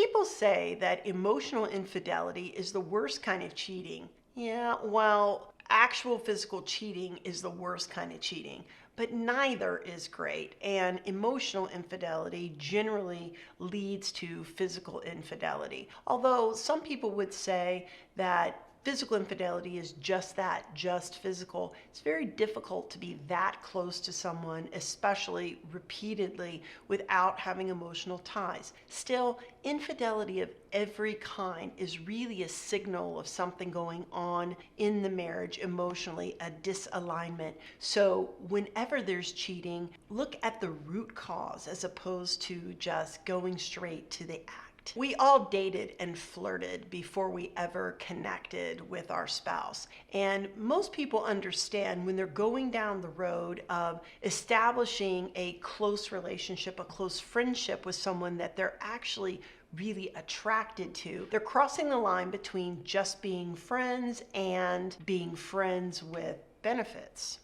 People say that emotional infidelity is the worst kind of cheating. Yeah, while actual physical cheating is the worst kind of cheating, but neither is great. And emotional infidelity generally leads to physical infidelity. Although some people would say that physical infidelity is just that, just physical. It's very difficult to be that close to someone, especially repeatedly, without having emotional ties. Still, infidelity of every kind is really a signal of something going on in the marriage emotionally, a disalignment. So whenever there's cheating, look at the root cause as opposed to just going straight to the act. We all dated and flirted before we ever connected with our spouse. And most people understand when they're going down the road of establishing a close relationship, a close friendship with someone that they're actually really attracted to. They're crossing the line between just being friends and being friends with benefits.